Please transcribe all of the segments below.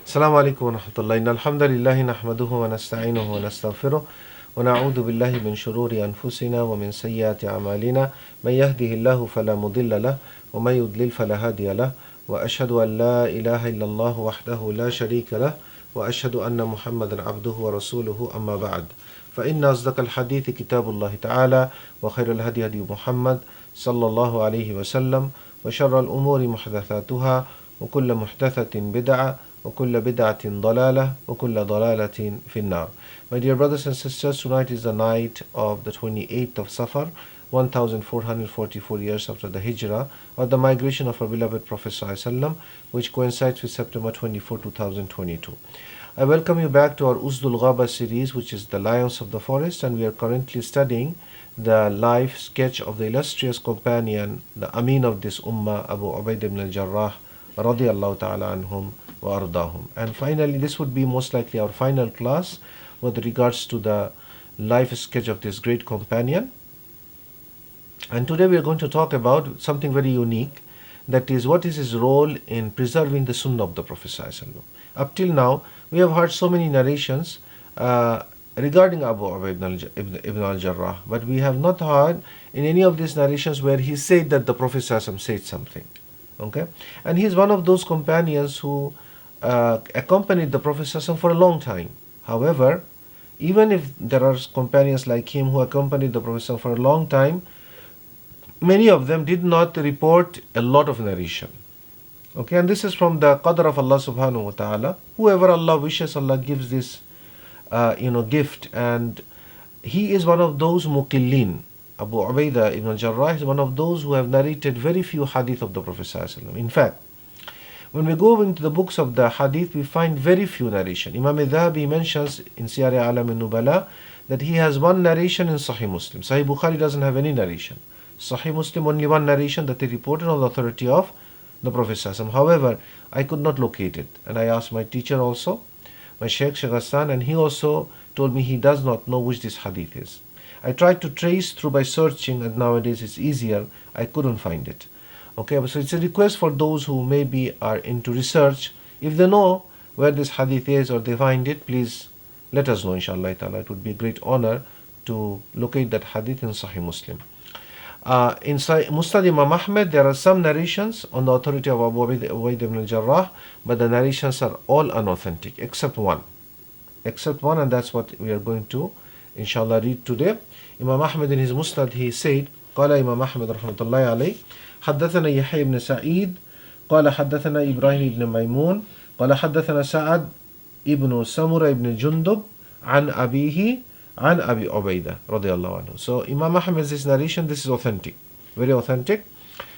Assalamu alaikum wa rahmatullahi. Inna alhamdulillahi nahmaduhu wa nasta'inuhu wa nastaghfiruh wa na'udhu billahi min shururi anfusina wa min sayyiati a'malina. Man yahdihillahu fala mudilla lah wa man yudlil fala hadiya lah. Wa ashhadu an la ilaha illallah wahdahu la sharika lah wa ashhadu anna Muhammadan abduhu wa rasuluhu amma ba'd. فإن أصدق الحديث كتاب الله تعالى وخير الهدي هدي محمد صلى الله عليه وسلم وشر الأمور محدثاتها وكل محدثة بدعة وكل بدعة ضلالة وكل ضلالة في النار. My dear brothers and sisters, tonight is the night of the 28th of Safar, 1444 years after the Hijrah or the migration of our beloved Prophet Sallallaahu, which coincides with September 24, 2022. I welcome you back to our Usdul Ghaba series, which is the Lions of the Forest, and we are currently studying the life sketch of the illustrious companion, the Amin of this Ummah, Abu Ubaydah ibn al-Jarrah, radiyallahu ta'ala anhum wa ardahum. And finally, this would be most likely our final class with regards to the life sketch of this great companion. And today we are going to talk about something very unique, that is, what is his role in preserving the sunnah of the Prophet Sallallaahu. Up till now, we have heard so many narrations regarding Abu Ubaydah ibn al-Jarrah, but we have not heard in any of these narrations where he said that the Prophet Sallallaahu said something. Okay, and he is one of those companions who accompanied the Prophet Sallallaahu for a long time. However, even if there are companions like him who accompanied the Prophet Sallallaahu for a long time, many of them did not report a lot of narration. Okay, and this is from the qadr of Allah subhanahu wa ta'ala. Whoever Allah wishes, Allah gives this gift, and he is one of those muqillin. Abu Ubaydah ibn al-Jarrah is one of those who have narrated very few hadith of the Prophet ﷺ. In fact, when we go into the books of the hadith, we find very few narration. Imam al-Dhahabi mentions in Siyar A'lam al-Nubala that he has one narration in Sahih Muslim. Sahih Bukhari doesn't have any narration. Sahih Muslim, only one narration that they reported on the authority of the Prophet ﷺ. However, I could not locate it, and I asked my teacher also, my Sheikh Hassan, and he also told me he does not know which this hadith is. I tried to trace through by searching, and nowadays it's easier. I couldn't find it. Okay, so it's a request for those who maybe are into research. If they know where this hadith is or they find it, please let us know, inshallah ta'ala. It would be a great honor to locate that hadith in Sahih Muslim. In Musnad Imam Ahmed, there are some narrations on the authority of Abu Ubaydah ibn al-Jarrah, but the narrations are all unauthentic, except one, and that's what we are going to, inshallah, read today. Imam Ahmed in his Musnad, he said, قال Imam Ahmed رحمة الله عليه حدثنا يحيى بن سعيد قال حدثنا إبراهيم بن ميمون قال حدثنا سعد ابن Samurah Ibn Jundub عن أبيه عن أبي عبيدة رضي الله عنه. So Imam Ahmed's this narration, this is authentic, very authentic.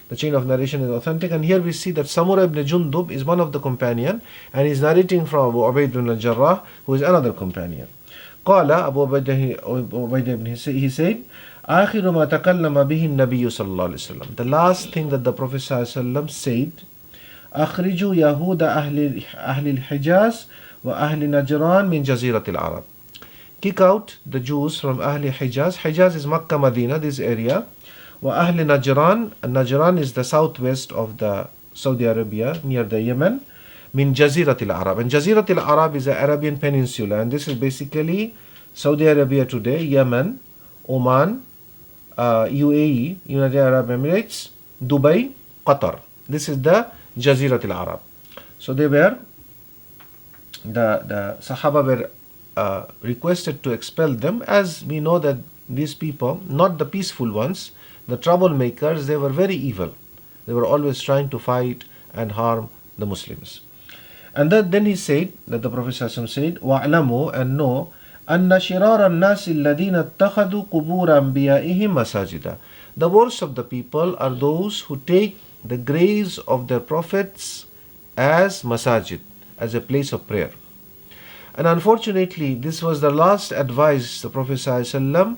The chain of narration is authentic, and here we see that Samurah Ibn Jundub is one of the companion, and he's narrating from Abu Ubaydah ibn al-Jarrah, who is another companion. قال Abu Ubaydah, he said, آخر ما تكلم به النبي صلى الله عليه وسلم. The last thing that the Prophet صلى الله عليه وسلم said, أخرجوا يهود أهل الحجاز وأهل نجران من جزيرة العرب. Kick out the Jews from Ahli Hijaz. Hijaz is Makkah, Medina, this area. Wa Ahli Najran. Najran is the southwest of the Saudi Arabia, near the Yemen. Min Jazeeratil Arab. And Jazeeratil Arab is the Arabian Peninsula. And this is basically Saudi Arabia today, Yemen, Oman, UAE, United Arab Emirates, Dubai, Qatar. This is the Jazeeratil Arab. So they were, the Sahaba were requested to expel them, as we know that these people, not the peaceful ones, the troublemakers, they were very evil. They were always trying to fight and harm the Muslims. And then he said, that the Prophet ﷺ said, وَاعْلَمُوا, and know, أَنَّ شِرَارَ النَّاسِ الَّذِينَ اتَّخَذُوا قُبُورَ أَنْبِيَائِهِمْ مَسَاجِدًا. The worst of the people are those who take the graves of their prophets as masajid, as a place of prayer. And unfortunately, this was the last advice the Prophet ﷺ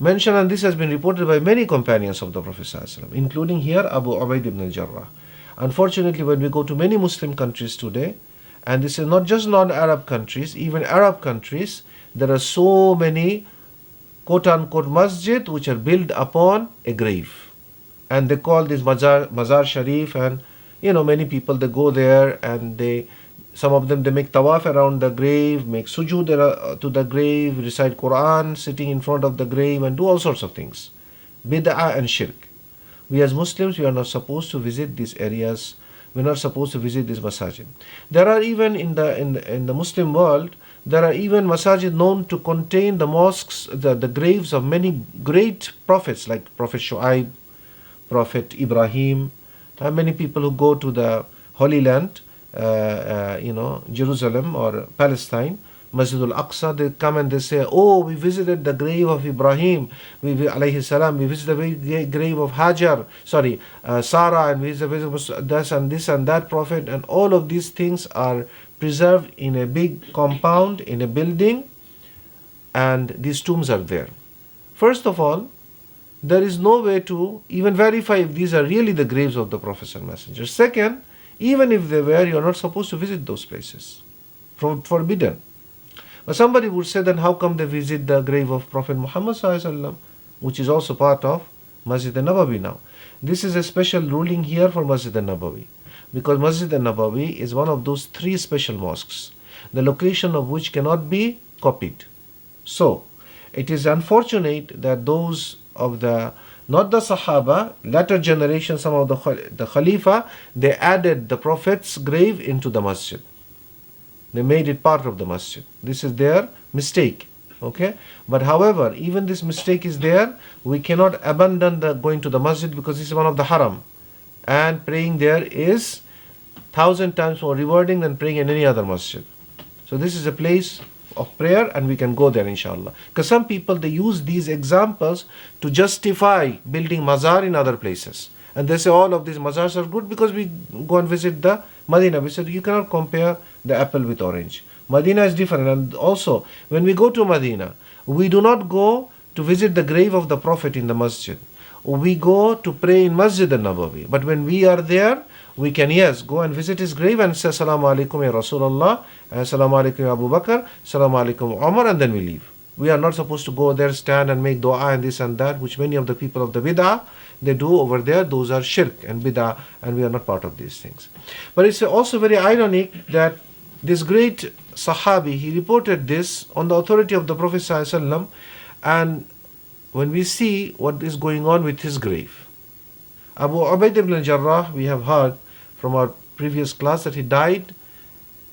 mentioned, and this has been reported by many companions of the Prophet ﷺ, including here Abu Ubaydah ibn al-Jarrah. Unfortunately, when we go to many Muslim countries today, and this is not just non-Arab countries, even Arab countries, there are so many quote-unquote masjid which are built upon a grave. And they call this Mazar Sharif, and many people, they go there and they Some of them, they make tawaf around the grave, make sujood to the grave, recite Quran sitting in front of the grave, and do all sorts of things. Bid'ah and shirk. We as Muslims, we are not supposed to visit these areas. We're not supposed to visit this masajid. There are even in the Muslim world, there are even masajid known to contain the mosques, the graves of many great prophets like Prophet Shu'aib, Prophet Ibrahim. There are many people who go to the Holy Land, Jerusalem or Palestine, Masjid al-Aqsa, they come and they say, oh, we visited the grave of Ibrahim, alayhi sallam, we visited the grave of Sarah, and we visited this and that prophet, and all of these things are preserved in a big compound, in a building, and these tombs are there. First of all, there is no way to even verify if these are really the graves of the prophets and messengers. Second, even if they were, you are not supposed to visit those places. Forbidden. But somebody would say, then how come they visit the grave of Prophet Muhammad Sallallahu Alaihi Wasallam, which is also part of Masjid al-Nabawi now? This is a special ruling here for Masjid al-Nabawi, because Masjid al-Nabawi is one of those 3 special mosques, the location of which cannot be copied. So, it is unfortunate that those of not the Sahaba, latter generation, some of the Khalifa, they added the Prophet's grave into the masjid. They made it part of the masjid. This is their mistake. Okay? But however, even this mistake is there, we cannot abandon going to the masjid, because this is one of the haram. And praying there is 1,000 times more rewarding than praying in any other masjid. So this is a place of prayer, and we can go there inshallah. Because some people, they use these examples to justify building mazar in other places. And they say all of these mazars are good because we go and visit the Medina. We said you cannot compare the apple with orange. Medina is different. And also, when we go to Medina, we do not go to visit the grave of the Prophet in the masjid. We go to pray in Masjid al-Nabawi. But when we are there, we can, yes, go and visit his grave and say, Assalamu alaikum ya Rasulullah, Assalamu alaikum ya Abu Bakr, Assalamu alaikum Umar, and then we leave. We are not supposed to go there, stand and make dua and this and that, which many of the people of the bid'ah, they do over there. Those are shirk and bid'ah, and we are not part of these things. But it's also very ironic that this great Sahabi, he reported this on the authority of the Prophet Sallallahu Alaihi Wasallam, and when we see what is going on with his grave. Abu Ubaydah ibn Jarrah, we have heard from our previous class that he died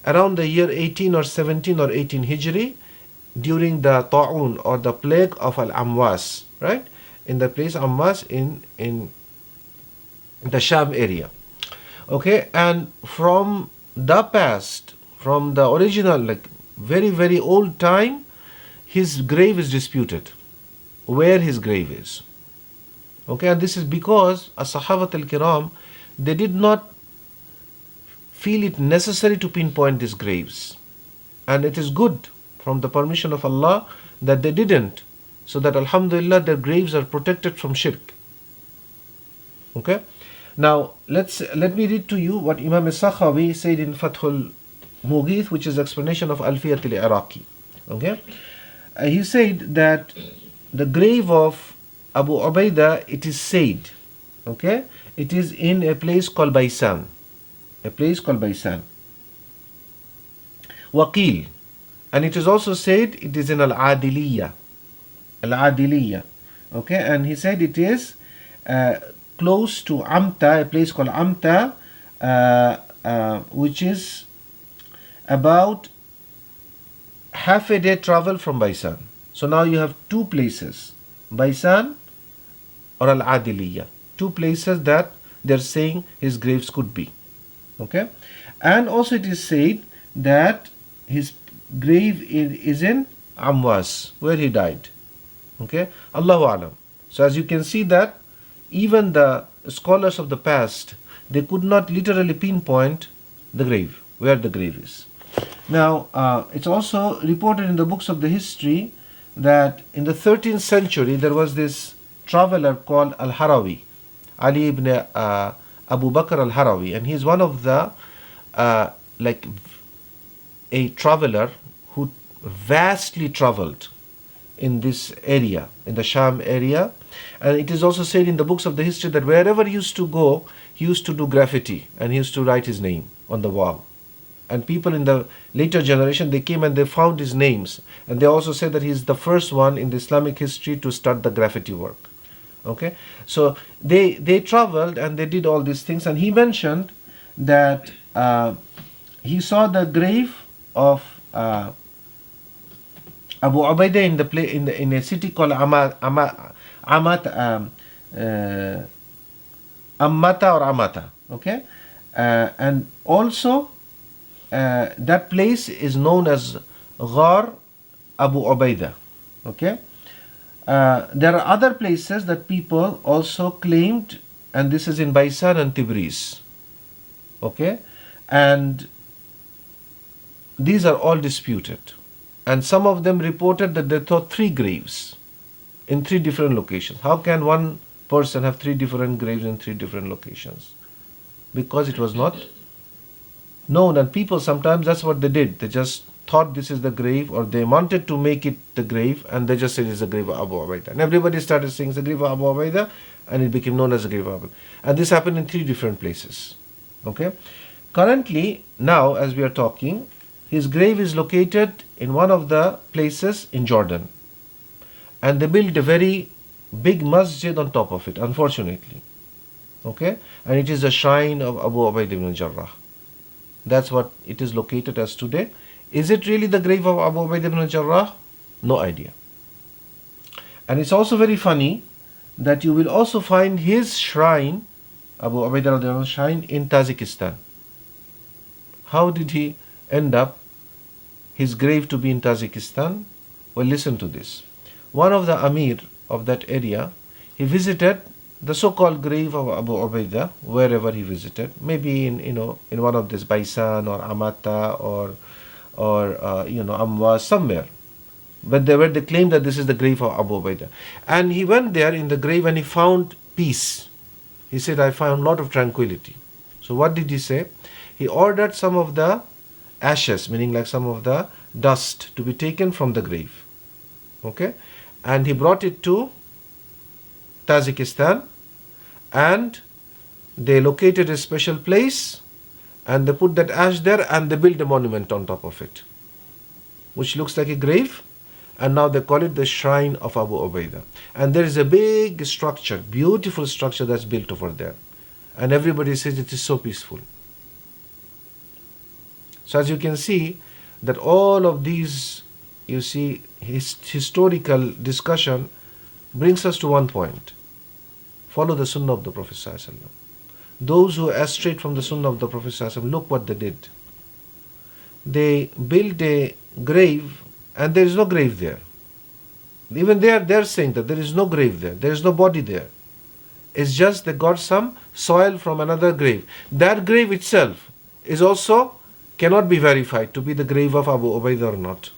around the year 18 or 17 or 18 Hijri, during the ta'un or the plague of Amwas, right? In the place Amwas in the Sham area. Okay, and from the past, from the original, like very, very old time, his grave is disputed, where his grave is. Okay, and this is because as-Sahabat al-Kiram, they did not feel it necessary to pinpoint these graves. And it is good from the permission of Allah that they didn't, so that alhamdulillah their graves are protected from shirk. Okay, now let me read to you what Imam Sakhawi said in Fathul Mughith, which is explanation of Alfiyatil Iraqi. Okay, he said that the grave of Abu Ubaydah, it is said, okay, it is in a place called Baisan, Waqil, and it is also said it is in Adiliyyah, okay, and he said it is close to Amta, a place called Amta, which is about half a day travel from Baisan. So now you have 2 places, Baisan or Al-Adiliyyah, 2 places that they're saying his graves could be. Okay, and also it is said that his grave is in Amwas, where he died. Okay, Allahu Alam. So as you can see that even the scholars of the past, they could not literally pinpoint the grave, where the grave is. Now it's also reported in the books of the history that in the 13th century there was this traveler called Al-Harawi, Ali ibn Abu Bakr Al-Harawi, and he is one of the a traveler who vastly traveled in this area, in the Sham area. And it is also said in the books of the history that wherever he used to go, he used to do graffiti and he used to write his name on the wall. And people in the later generation, they came and they found his names. And they also said that he's the first one in the Islamic history to start the graffiti work. Okay, so they traveled and they did all these things. And he mentioned that he saw the grave of Abu Ubaydah in a city called Amata. Okay, and also that place is known as Ghar Abu Ubaydah. Okay, there are other places that people also claimed, and this is in Baisan and Tabriz. Okay, and these are all disputed. And some of them reported that they saw 3 graves in 3 different locations. How can one person have 3 different graves in 3 different locations? Because it was not known, and people sometimes, that's what they did. They just thought this is the grave, or they wanted to make it the grave, and they just said it's the grave of Abu Ubaydah. And everybody started saying it's the grave of Abu Ubaydah, and it became known as the grave of Abu. And this happened in 3 different places. Okay? Currently, now as we are talking, his grave is located in one of the places in Jordan. And they built a very big masjid on top of it, unfortunately. Okay? And it is a shrine of Abu Ubaydah ibn Jarrah. That's what it is located as today. Is it really the grave of Abu Ubaydah ibn Jarrah? No idea. And it's also very funny that you will also find his shrine, Abu Ubaydah shrine, in Tajikistan. How did he end up his grave to be in Tajikistan? Well, listen to this. One of the Amir of that area, he visited the so-called grave of Abu Ubaydah, wherever he visited, maybe in one of this Baisan or Amata or Amwas, somewhere. But they claimed that this is the grave of Abu Ubaydah. And he went there in the grave and he found peace. He said, I found a lot of tranquility. So what did he say? He ordered some of the ashes, meaning like some of the dust, to be taken from the grave. Okay? And he brought it to Tajikistan, and they located a special place, and they put that ash there, and they built a monument on top of it, which looks like a grave, and now they call it the shrine of Abu Ubaydah. And there is a big structure, beautiful structure that's built over there, and everybody says it is so peaceful. So as you can see, that all of these, you see, historical discussion brings us to one point. Follow the sunnah of the Prophet Sallallaahu. Those who are straight from the sunnah of the Prophet Sallallaahu, look what they did. They built a grave, and there is no grave there. Even they're saying that there is no grave there. There is no body there. It's just they got some soil from another grave. That grave itself is also cannot be verified to be the grave of Abu Ubaydah or not.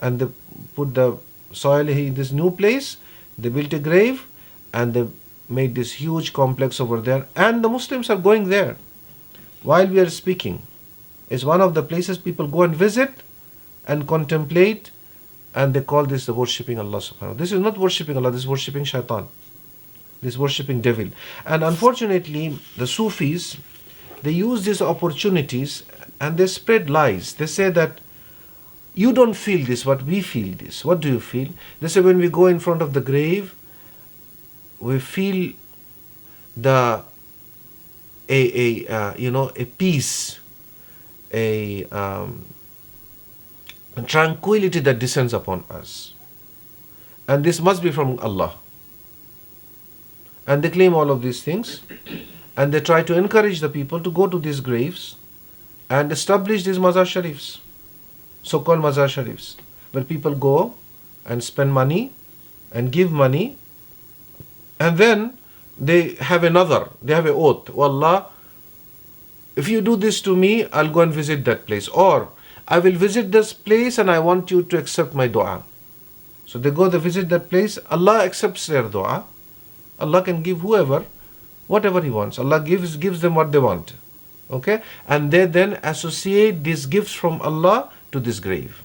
And they put the soil in this new place, they built a grave, and they made this huge complex over there, and the Muslims are going there. While we are speaking, it's one of the places people go and visit and contemplate, and they call this the worshipping Allah subhanahu wa ta'ala. This is not worshipping Allah, this is worshipping shaitan. This is worshipping devil. And unfortunately, the Sufis, they use these opportunities and they spread lies. They say that you don't feel this, but we feel this. What do you feel? They say when we go in front of the grave, we feel a peace, a tranquility that descends upon us. And this must be from Allah. And they claim all of these things. And they try to encourage the people to go to these graves and establish these mazar sharifs, so-called mazar sharifs, where people go and spend money and give money, and then they have an oath. Oh Allah, if you do this to me, I'll go and visit that place. Or I will visit this place and I want you to accept my dua. So they go, they visit that place. Allah accepts their dua. Allah can give whoever whatever He wants. Allah gives them what they want. Okay? And they then associate these gifts from Allah to this grave.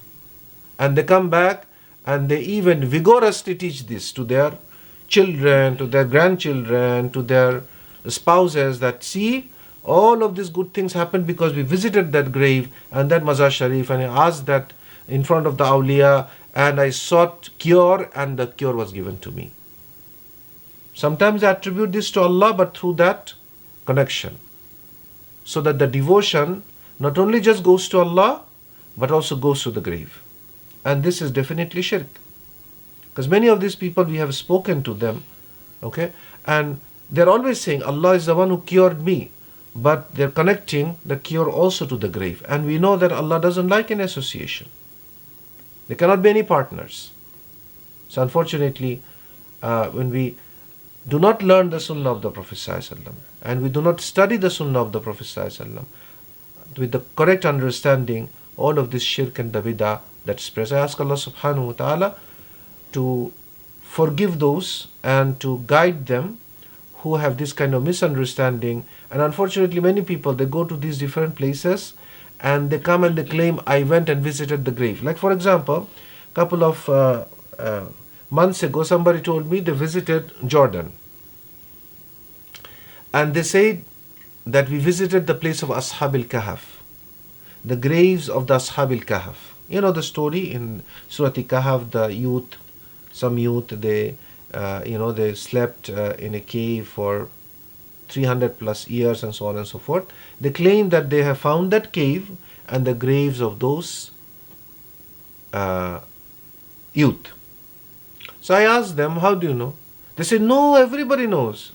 And they come back and they even vigorously teach this to their children, to their grandchildren, to their spouses, that see, All of these good things happened because we visited that grave and that Mazar Sharif, and I asked that in front of the awliya, and I sought cure, and the cure was given to me. Sometimes I attribute this to Allah, but through that connection. So that the devotion not only just goes to Allah, but also goes to the grave. And this is definitely shirk. Because many of these people, we have spoken to them, okay, and they're always saying, Allah is the one who cured me. But they're connecting the cure also to the grave. And we know that Allah doesn't like any association. There cannot be any partners. So unfortunately, when we do not learn the sunnah of the Prophet ﷺ, and we do not study the sunnah of the Prophet ﷺ, with the correct understanding, all of this shirk and the bid'ah that spreads. I ask Allah subhanahu wa ta'ala to forgive those and to guide them who have this kind of misunderstanding. And unfortunately, many people, they go to these different places and they come and they claim, I went and visited the grave. Like for example, a couple of months ago, somebody told me they visited Jordon. And they said that we visited the place of Ashab al-Kahf, the graves of the Ashab al-Kahf. You know the story in Surah al-Kahf, the youth, some youth, they slept in a cave for 300 plus years and so on and so forth. They claim that they have found that cave and the graves of those youth. So I asked them, how do you know? They said, no, everybody knows.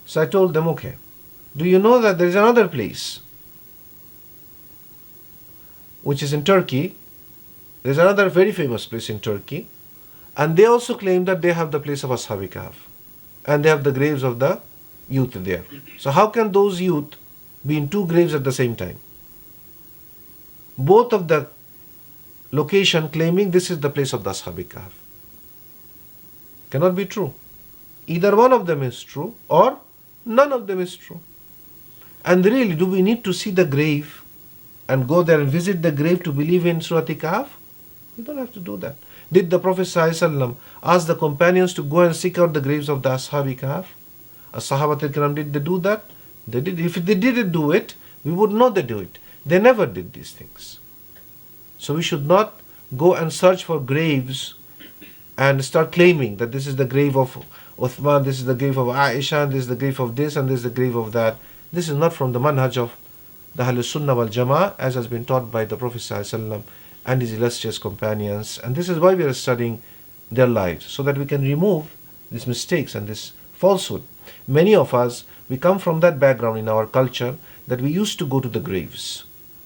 So I told them, okay, do you know that there is another place which is in Turkey? There is another very famous place in Turkey. And they also claim that they have the place of Ashab al-Kahf. And they have the graves of the youth there. So how can those youth be in two graves at the same time? Both of the location claiming this is the place of the Ashab al-Kahf. Cannot be true. Either one of them is true or none of them is true. And really, do we need to see the grave and go there and visit the grave to believe in Surah al-Kahf? We don't have to do that. Did the Prophet ﷺ ask the companions to go and seek out the graves of the Ashab al-Kahf? As-Sahabat al-Kiram, did they do that? They did. If they didn't do it, we would know they do it. They never did these things. So we should not go and search for graves and start claiming that this is the grave of Uthman, this is the grave of Aisha, this is the grave of this, and this is the grave of that. This is not from the manhaj of the Ahlus Sunnah wal Jama'ah, as has been taught by the Prophet ﷺ and his illustrious companions. And this is why we are studying their lives, so that we can remove these mistakes and this falsehood. Many of us, we come from that background in our culture that we used to go to the graves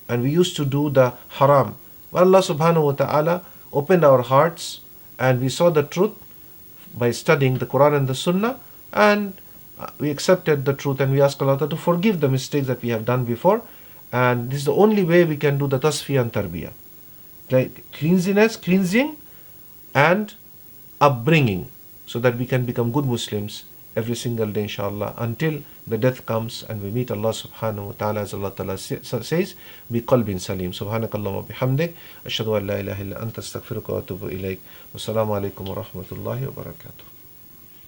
and we used to do the haram. But Allah subhanahu wa ta'ala opened our hearts and we saw the truth by studying the Quran and the Sunnah, and we accepted the truth, and we ask Allah to forgive the mistakes that we have done before. And this is the only way we can do the tasfiyah and tarbiyah. Like cleansing and upbringing, so that we can become good Muslims every single day, inshallah, until the death comes and we meet Allah subhanahu wa ta'ala, as Allah ta'ala says, bi qalbin salim. Subhanakallahumma bihamdik, ashhadu an la ilaha illa anta astaghfiruka wa atubu ilayk. Wassalamu alaikum wa rahmatullahi wa barakatuh.